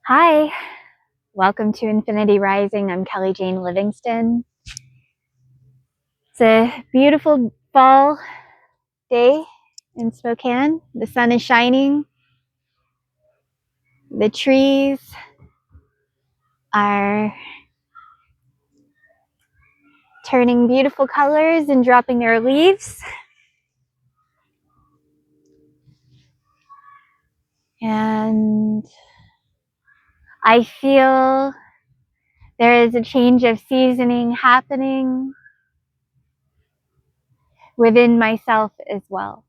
Hi, welcome to Infinity Rising. I'm Kelly Jane Livingston. It's a beautiful fall day in Spokane. The sun is shining. The trees are turning beautiful colors and dropping their leaves. And I feel there is a change of seasoning happening within myself as well.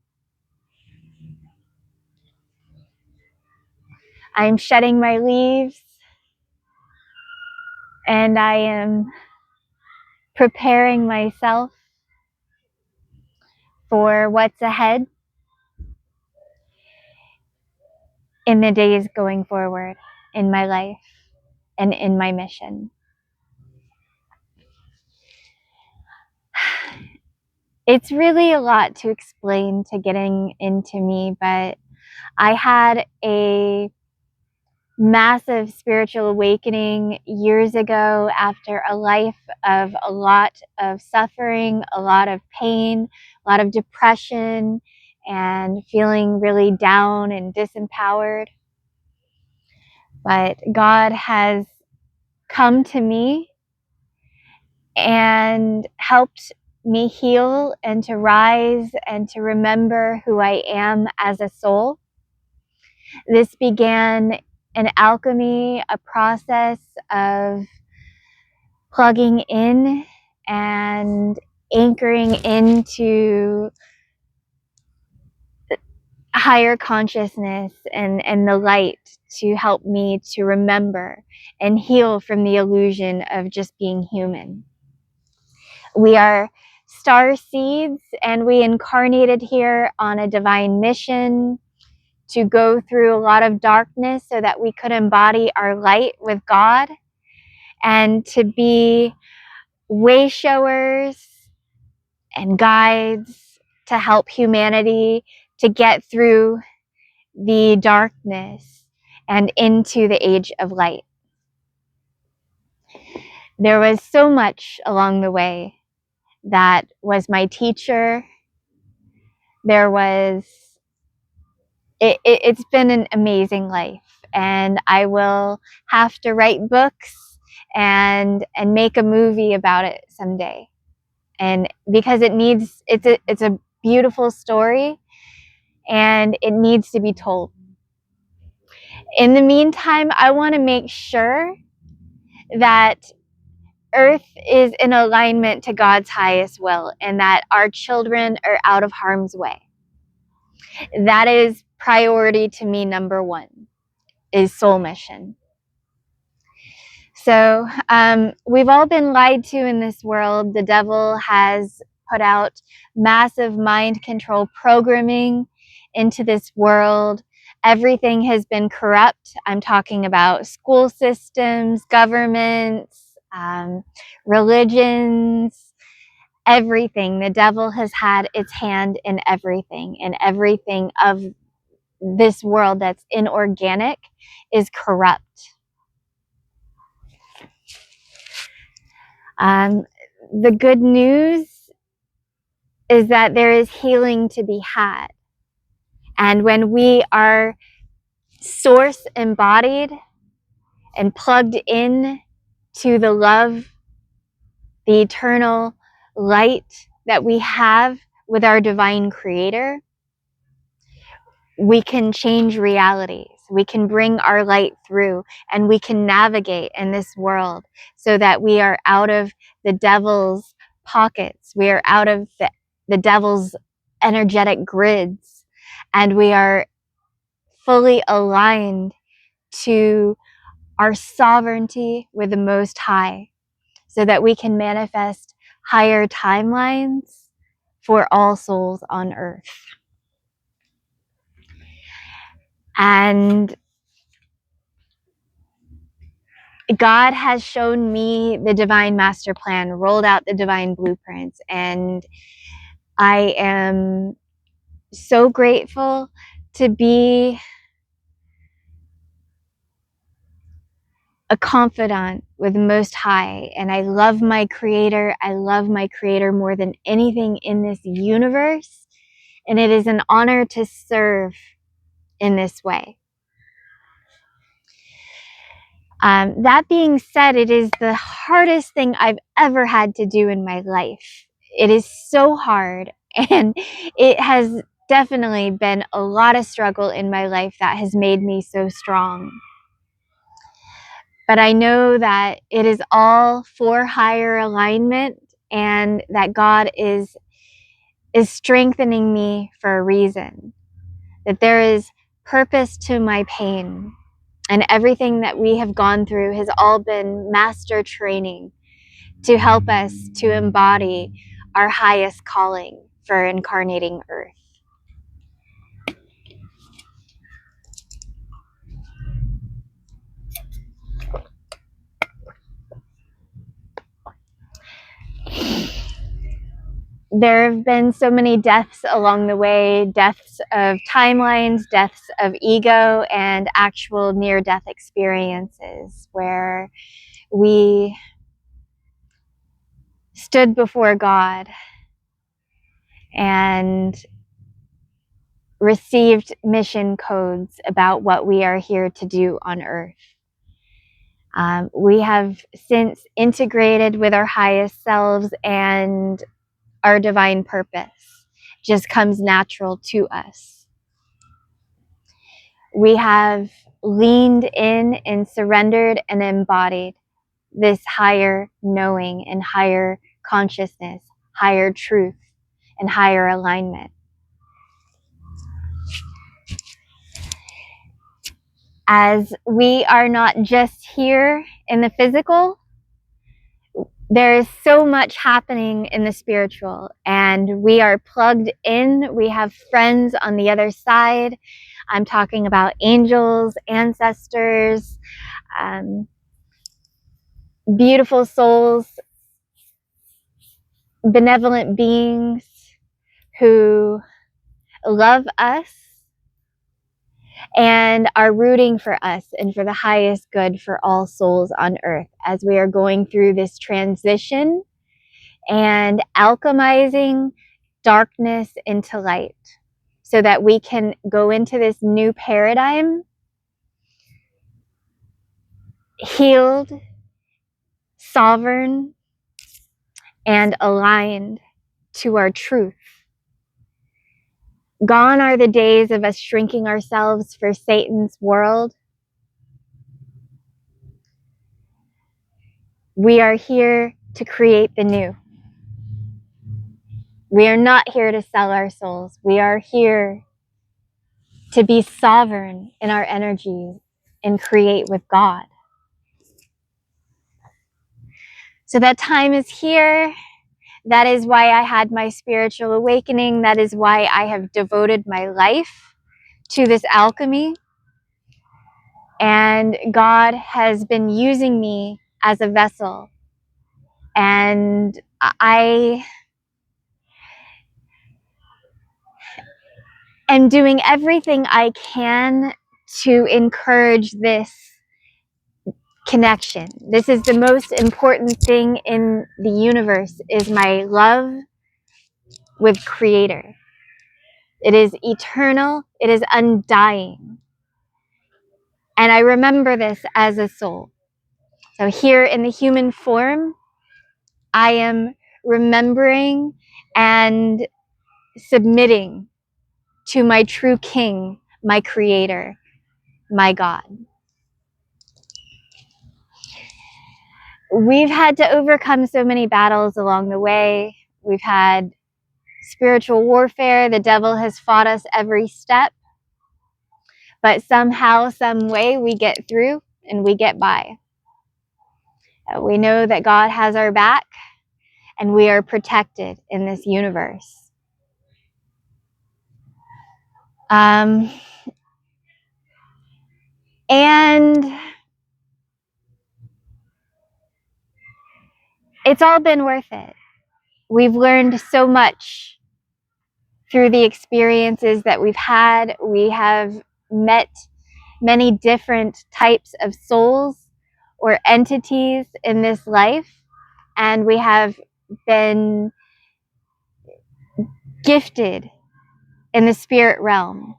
I'm shedding my leaves and I am preparing myself for what's ahead in the days going forward in my life and in my mission. It's really a lot to explain to getting into me, but I had a massive spiritual awakening years ago after a life of a lot of suffering, a lot of pain, a lot of depression, and feeling really down and disempowered. But God has come to me and helped me heal and to rise and to remember who I am as a soul. This began an alchemy, a process of plugging in and anchoring into higher consciousness and the light to help me to remember and heal from the illusion of just being human. We are star seeds and we incarnated here on a divine mission to go through a lot of darkness so that we could embody our light with God and to be way showers and guides to help humanity to get through the darkness and into the age of light. There was so much along the way that was my teacher. It's been an amazing life, and I will have to write books and make a movie about it someday. And because it's a beautiful story and it needs to be told. In the meantime, I want to make sure that Earth is in alignment to God's highest will and that our children are out of harm's way. That is priority to me. Number one is soul mission. So we've all been lied to in this world. The devil has put out massive mind control programming into this world. Everything has been corrupt. I'm talking about school systems, governments, religions, everything. The devil has had its hand in everything, and everything of this world that's inorganic is corrupt. The good news is that there is healing to be had. And when we are source embodied and plugged in to the love, the eternal light that we have with our divine creator, we can change realities. We can bring our light through and we can navigate in this world so that we are out of the devil's pockets. We are out of the devil's energetic grids, and we are fully aligned to our sovereignty with the Most High so that we can manifest higher timelines for all souls on earth. And God has shown me the divine master plan, rolled out the divine blueprints, and I am so grateful to be a confidant with the Most High, and I love my Creator. I love my Creator more than anything in this universe, and it is an honor to serve in this way. That being said, it is the hardest thing I've ever had to do in my life. It is so hard, and it has definitely been a lot of struggle in my life that has made me so strong. But I know that it is all for higher alignment, and that God is strengthening me for a reason. That there is purpose to my pain. And everything that we have gone through has all been master training to help us to embody our highest calling for incarnating Earth. There have been so many deaths along the way, deaths of timelines, deaths of ego, and actual near-death experiences where we stood before God and received mission codes about what we are here to do on Earth. We have since integrated with our highest selves, and our divine purpose just comes natural to us. We have leaned in and surrendered and embodied this higher knowing and higher consciousness, higher truth, and higher alignment. As we are not just here in the physical, there is so much happening in the spiritual, and we are plugged in. We have friends on the other side. I'm talking about angels, ancestors, beautiful souls, benevolent beings who love us and are rooting for us and for the highest good for all souls on Earth as we are going through this transition and alchemizing darkness into light so that we can go into this new paradigm healed, sovereign, and aligned to our truth. Gone are the days of us shrinking ourselves for Satan's world. We are here to create the new. We are not here to sell our souls. We are here to be sovereign in our energies and create with God. So that time is here. That is why I had my spiritual awakening. That is why I have devoted my life to this alchemy. And God has been using me as a vessel. And I am doing everything I can to encourage this connection. This is the most important thing in the universe, is my love with Creator. It is eternal. It is undying. And I remember this as a soul. So here in the human form, I am remembering and submitting to my true King, my Creator, my God. We've had to overcome so many battles along the way. We've had spiritual warfare. The devil has fought us every step. But somehow, some way, we get through and we get by. We know that God has our back and we are protected in this universe. And it's all been worth it. We've learned so much through the experiences that we've had. We have met many different types of souls or entities in this life, and we have been gifted in the spirit realm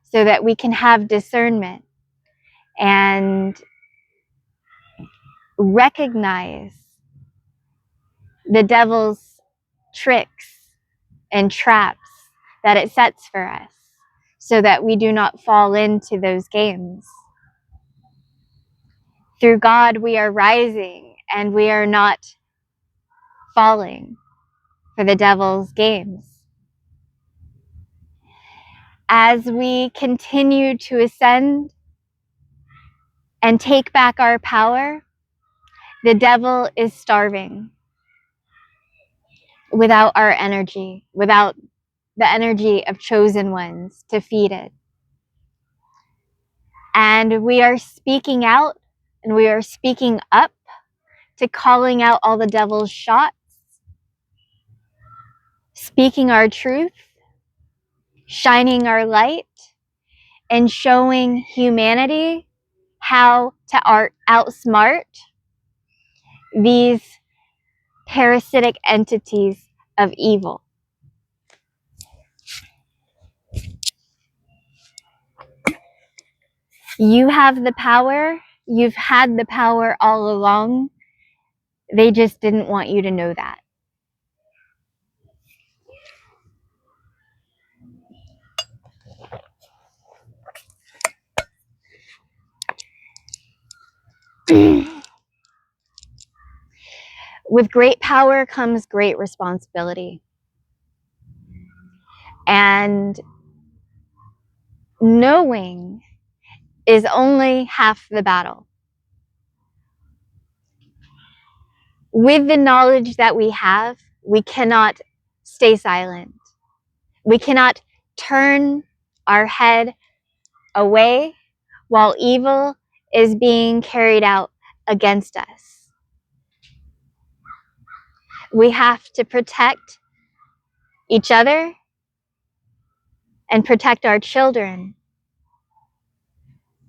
so that we can have discernment and recognize the devil's tricks and traps that it sets for us so that we do not fall into those games. Through God, we are rising and we are not falling for the devil's games. As we continue to ascend and take back our power, the devil is starving without our energy, without the energy of chosen ones to feed it. And we are speaking out and we are speaking up to calling out all the devil's shots, speaking our truth, shining our light, and showing humanity how to outsmart these parasitic entities of evil. You have the power. You've had the power all along. They just didn't want you to know that. With great power comes great responsibility. And knowing is only half the battle. With the knowledge that we have, we cannot stay silent. We cannot turn our head away while evil is being carried out against us. We have to protect each other and protect our children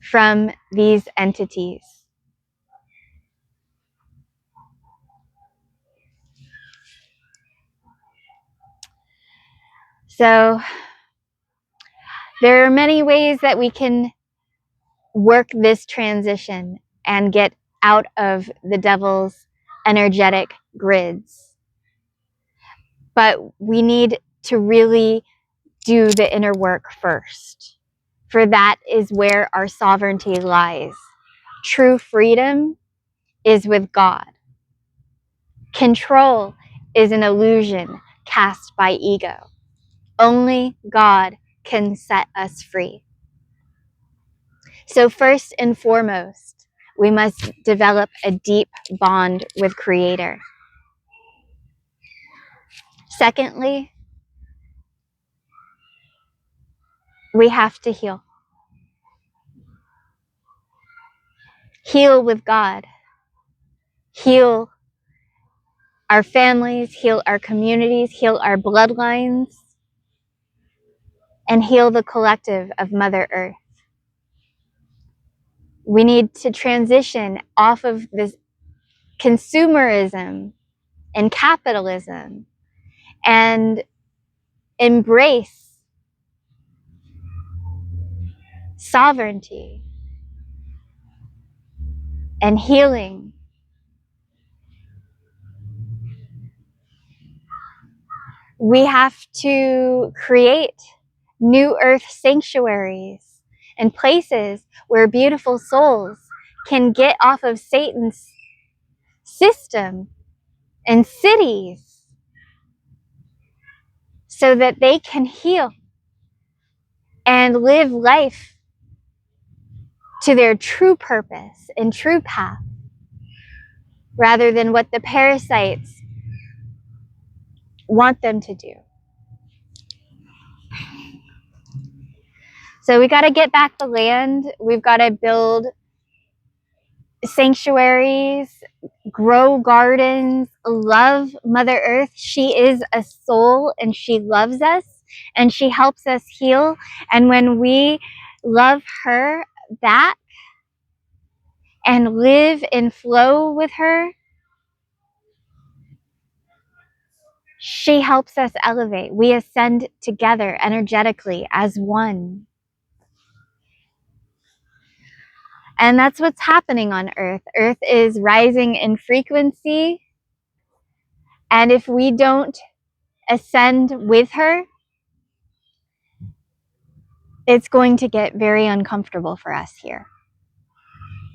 from these entities. So there are many ways that we can work this transition and get out of the devil's energetic grids. But we need to really do the inner work first, for that is where our sovereignty lies. True freedom is with God. Control is an illusion cast by ego. Only God can set us free. So first and foremost, we must develop a deep bond with Creator. Secondly, we have to heal. Heal with God. Heal our families, heal our communities, heal our bloodlines, and heal the collective of Mother Earth. We need to transition off of this consumerism and capitalism and embrace sovereignty and healing. We have to create new earth sanctuaries and places where beautiful souls can get off of Satan's system and cities so that they can heal and live life to their true purpose and true path, rather than what the parasites want them to do. So we got to get back the land. We've got to build sanctuaries, grow gardens, love Mother Earth. She is a soul and she loves us and she helps us heal. And when we love her back and live in flow with her, she helps us elevate. We ascend together energetically as one. And that's what's happening on Earth. Earth is rising in frequency. And if we don't ascend with her, it's going to get very uncomfortable for us here.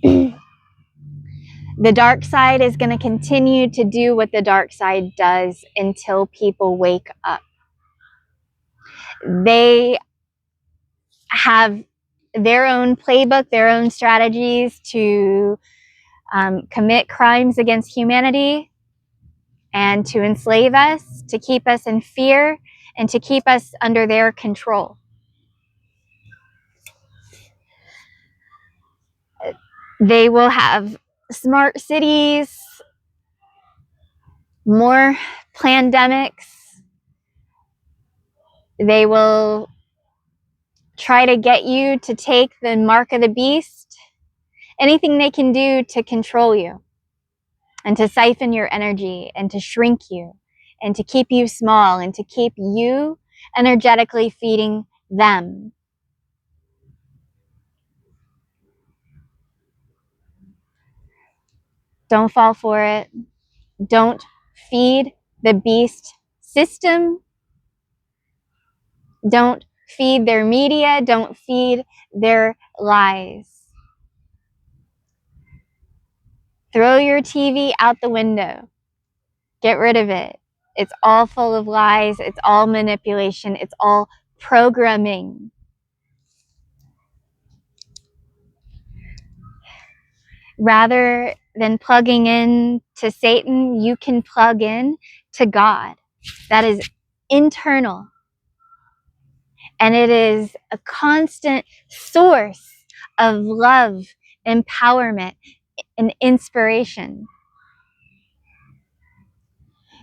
The dark side is going to continue to do what the dark side does until people wake up. They have their own playbook, their own strategies to commit crimes against humanity and to enslave us, to keep us in fear, and to keep us under their control. They will have smart cities, more pandemics. They will try to get you to take the mark of the beast. Anything they can do to control you and to siphon your energy and to shrink you and to keep you small and to keep you energetically feeding them. Don't fall for it. Don't feed the beast system. Don't feed their media. Don't feed their lies. Throw your TV out the window. Get rid of it. It's all full of lies. It's all manipulation. It's all programming. Rather than plugging in to Satan, you can plug in to God. That is internal. And it is a constant source of love, empowerment, and inspiration.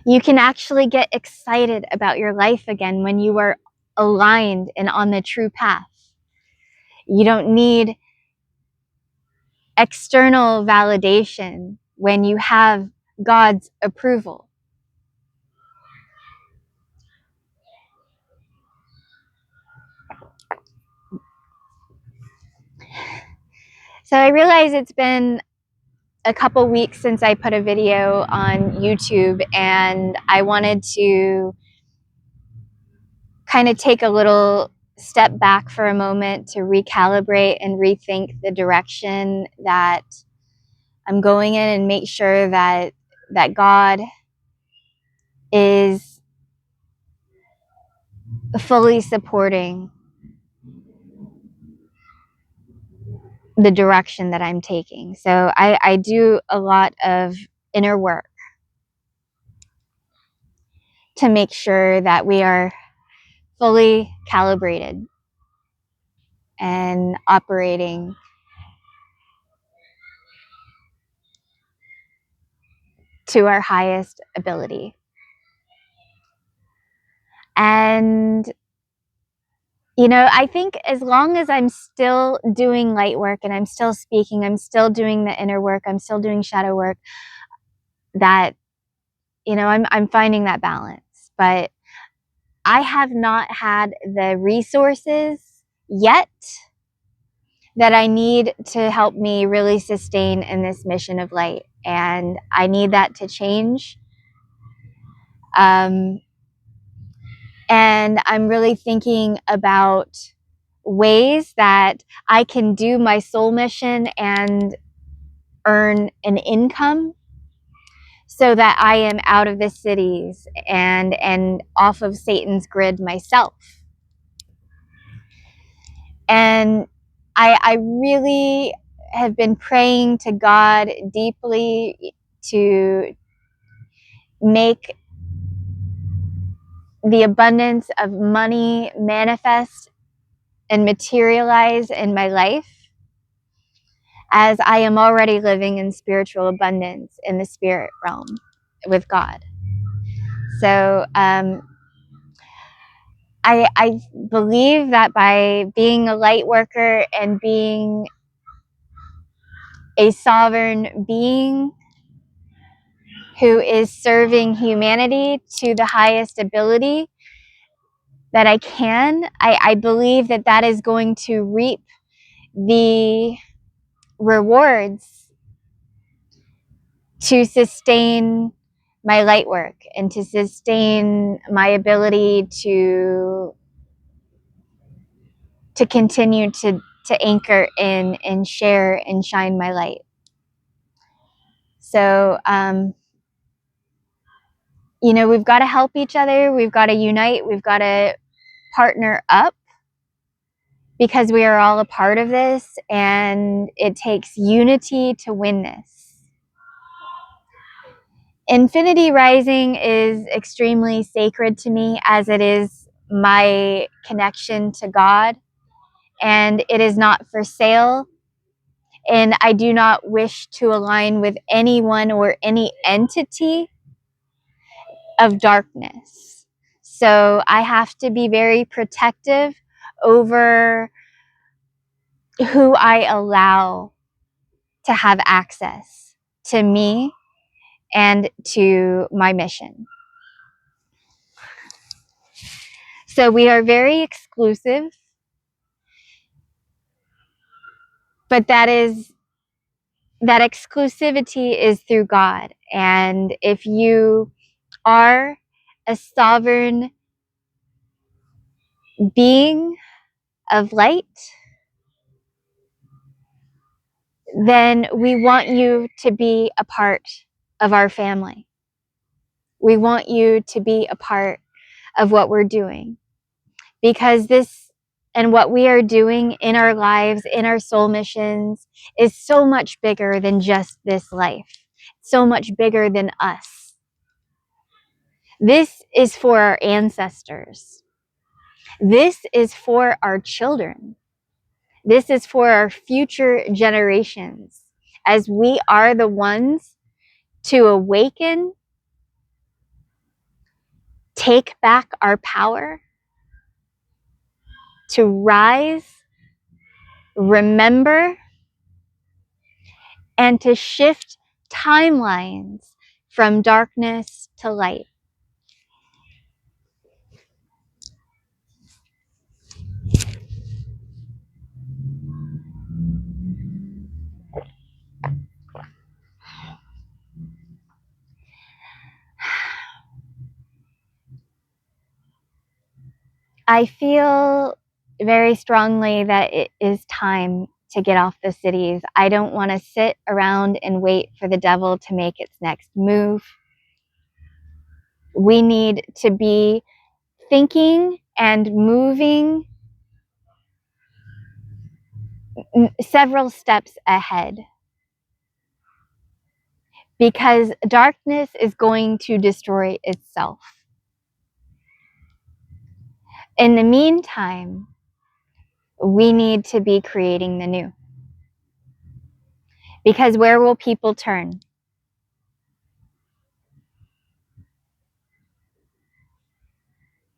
You can actually get excited about your life again when you are aligned and on the true path. You don't need external validation when you have God's approval. So I realize it's been a couple weeks since I put a video on YouTube, and I wanted to kind of take a little step back for a moment to recalibrate and rethink the direction that I'm going in and make sure that God is fully supporting the direction that I'm taking. So I do a lot of inner work to make sure that we are fully calibrated and operating to our highest ability. And you know, I think as long as I'm still doing light work and I'm still speaking, I'm still doing the inner work, I'm still doing shadow work, that, you know, I'm finding that balance. But I have not had the resources yet that I need to help me really sustain in this mission of light. And I need that to change. And I'm really thinking about ways that I can do my soul mission and earn an income so that I am out of the cities and off of Satan's grid myself. And I really have been praying to God deeply to make the abundance of money manifest and materialize in my life, as I am already living in spiritual abundance in the spirit realm with God. So I believe that by being a light worker and being a sovereign being who is serving humanity to the highest ability that I can, I believe that that is going to reap the rewards to sustain my light work and to sustain my ability to continue to anchor in and share and shine my light. So, you know, we've got to help each other. We've got to unite. We've got to partner up, because we are all a part of this, and it takes unity to win this. Infinity Rising is extremely sacred to me, as it is my connection to God, and it is not for sale. And I do not wish to align with anyone or any entity of darkness. So I have to be very protective over who I allow to have access to me and to my mission. So we are very exclusive, but that exclusivity is through God. And if you are a sovereign being of light, then we want you to be a part of our family. We want you to be a part of what we're doing, because this and what we are doing in our lives, in our soul missions, is so much bigger than just this life, so much bigger than us. This is for our ancestors. This is for our children. This is for our future generations, as we are the ones to awaken, take back our power, to rise, remember, and to shift timelines from darkness to light. I feel very strongly that it is time to get off the cities. I don't want to sit around and wait for the devil to make its next move. We need to be thinking and moving several steps ahead, because darkness is going to destroy itself. In the meantime, we need to be creating the new. Because where will people turn?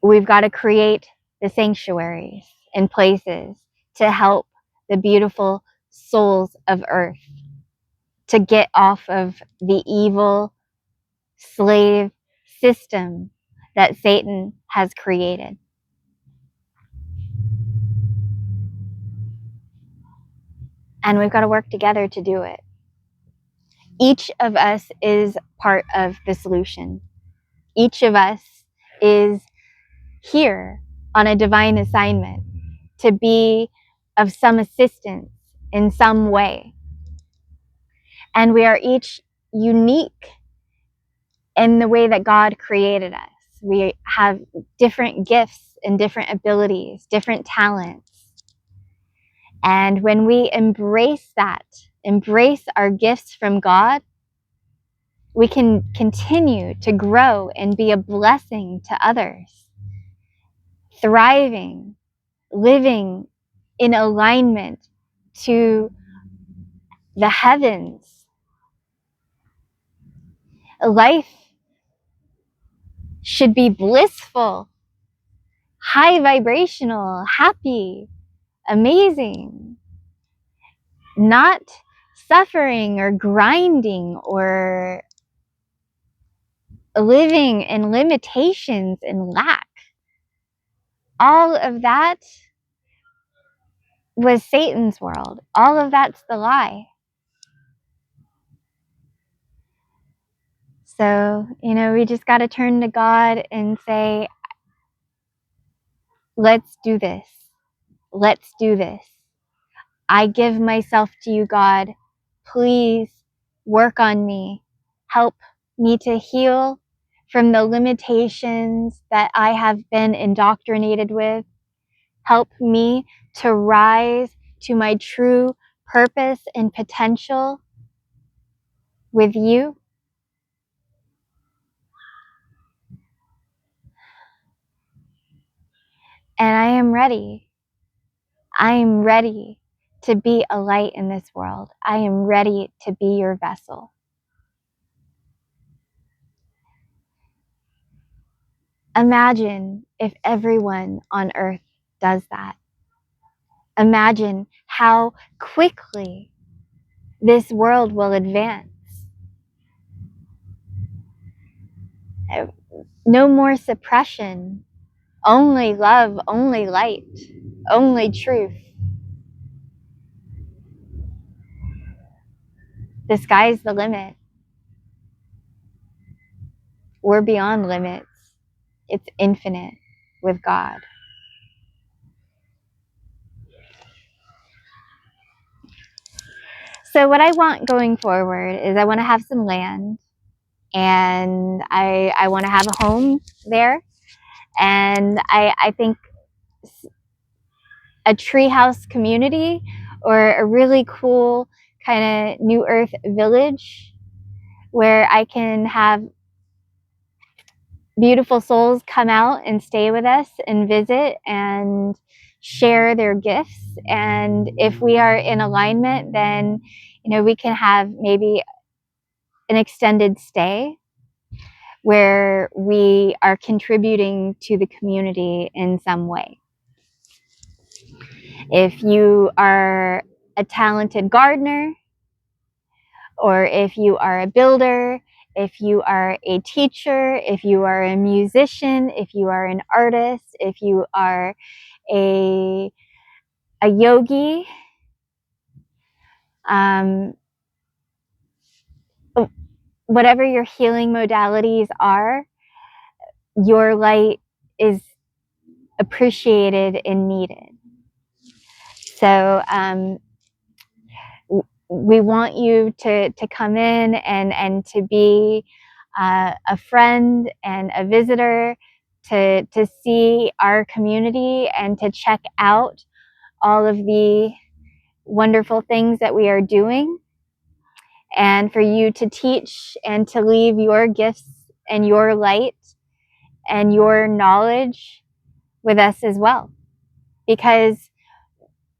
We've got to create the sanctuaries and places to help the beautiful souls of Earth to get off of the evil slave system that Satan has created. And we've got to work together to do it. Each of us is part of the solution. Each of us is here on a divine assignment to be of some assistance in some way. And we are each unique in the way that God created us. We have different gifts and different abilities, different talents. And when we embrace that, embrace our gifts from God, we can continue to grow and be a blessing to others, thriving, living in alignment to the heavens. Life should be blissful, high vibrational, happy, amazing, not suffering or grinding or living in limitations and lack. All of that was Satan's world. All of that's the lie. So, we just got to turn to God and say, let's do this. Let's do this. I give myself to you, God. Please work on me. Help me to heal from the limitations that I have been indoctrinated with. Help me to rise to my true purpose and potential with you. And I am ready. I am ready to be a light in this world. I am ready to be your vessel. Imagine if everyone on earth does that. Imagine how quickly this world will advance. No more suppression, only love, only light, only truth. The sky's the limit. We're beyond limits. It's infinite with God. So what I want going forward is I want to have some land, and I want to have a home there. And I think a treehouse community or a really cool kind of New Earth village where I can have beautiful souls come out and stay with us and visit and share their gifts. And if we are in alignment, then we can have maybe an extended stay where we are contributing to the community in some way. If you are a talented gardener, or if you are a builder, if you are a teacher, if you are a musician, if you are an artist, if you are a yogi, whatever your healing modalities are, your light is appreciated and needed. So we want you to come in and to be a friend and a visitor, to see our community and to check out all of the wonderful things that we are doing, and for you to teach and to leave your gifts and your light and your knowledge with us as well. Because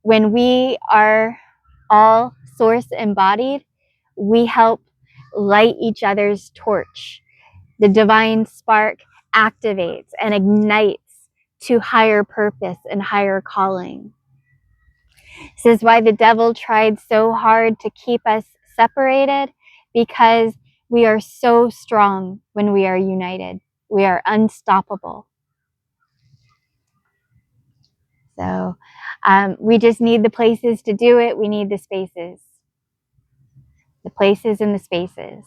when we are all source embodied, we help light each other's torch. The divine spark activates and ignites to higher purpose and higher calling. This is why the devil tried so hard to keep us separated, because we are so strong when we are united. We are unstoppable. So we just need the places to do it. We need the spaces. The places and the spaces.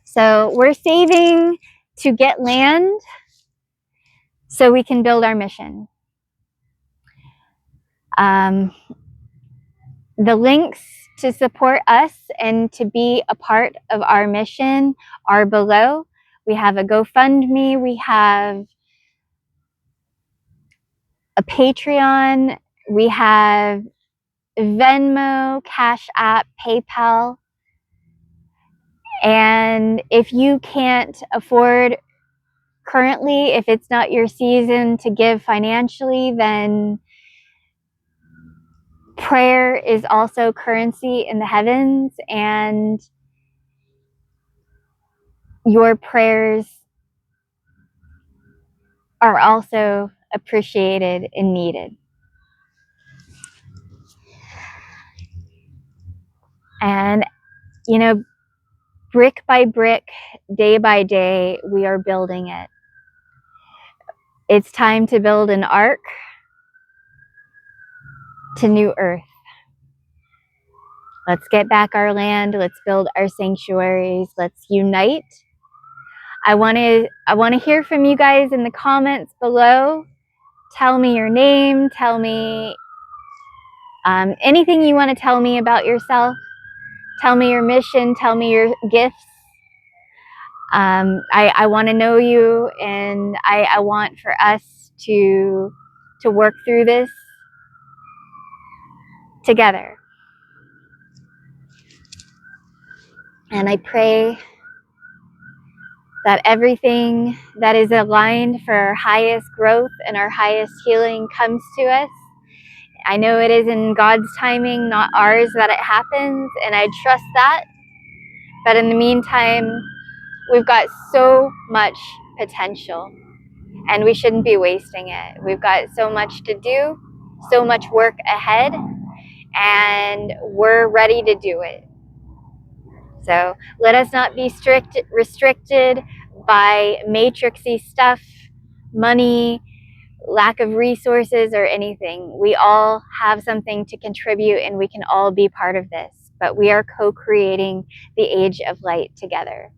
So we're saving to get land so we can build our mission. The links to support us and to be a part of our mission are below. We have a Gofundme, we have a Patreon, we have Venmo, Cashapp, PayPal. And if you can't afford currently, if it's not your season to give financially, then prayer is also currency in the heavens, and your prayers are also appreciated and needed. And, you know, brick by brick, day by day, we are building it. It's time to build an ark to new earth. Let's get back our land. Let's build our sanctuaries. Let's unite. I want to hear from you guys in the comments below. Tell me your name. Tell me anything you want to tell me about yourself. Tell me your mission. Tell me your gifts. I want to know you, and I want for us to work through this together. And I pray that everything that is aligned for our highest growth and our highest healing comes to us. I know it is in God's timing, not ours, that it happens, and I trust that. But in the meantime, we've got so much potential, and we shouldn't be wasting it. We've got so much to do, so much work ahead, and we're ready to do it. So let us not be restricted by matrixy stuff, money, lack of resources, or anything. We all have something to contribute, and we can all be part of this. But we are co-creating the age of light together.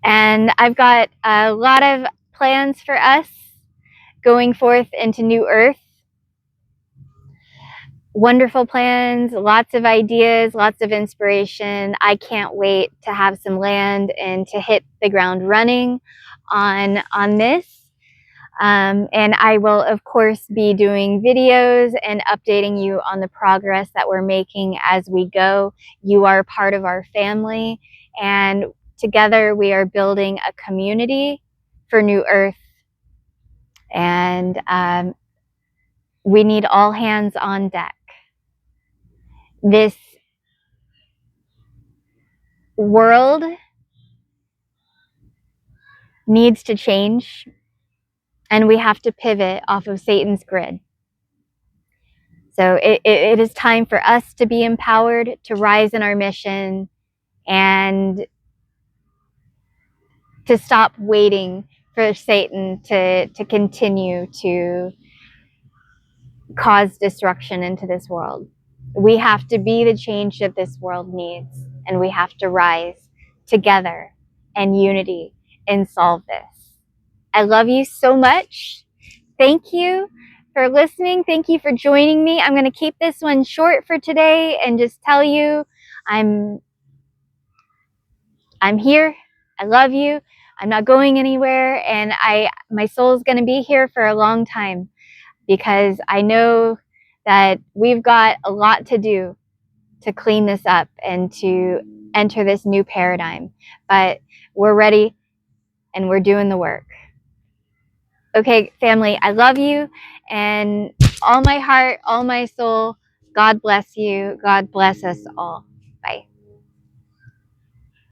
And I've got a lot of plans for us going forth into New Earth. Wonderful plans, lots of ideas, lots of inspiration. I can't wait to have some land and to hit the ground running on this. And I will, of course, be doing videos and updating you on the progress that we're making as we go. You are part of our family, and together we are building a community for New Earth. And we need all hands on deck. This world needs to change, and we have to pivot off of Satan's grid. So it is time for us to be empowered, to rise in our mission, and to stop waiting for Satan to continue to cause destruction into this world. We have to be the change that this world needs, and we have to rise together in unity and solve this. I love you so much. Thank you for listening. Thank you for joining me. I'm going to keep this one short for today and just tell you I'm here. I love you. I'm not going anywhere, and my soul is going to be here for a long time, because I know that we've got a lot to do to clean this up and to enter this new paradigm. But we're ready, and we're doing the work. Okay, family, I love you, and all my heart, all my soul, God bless you. God bless us all.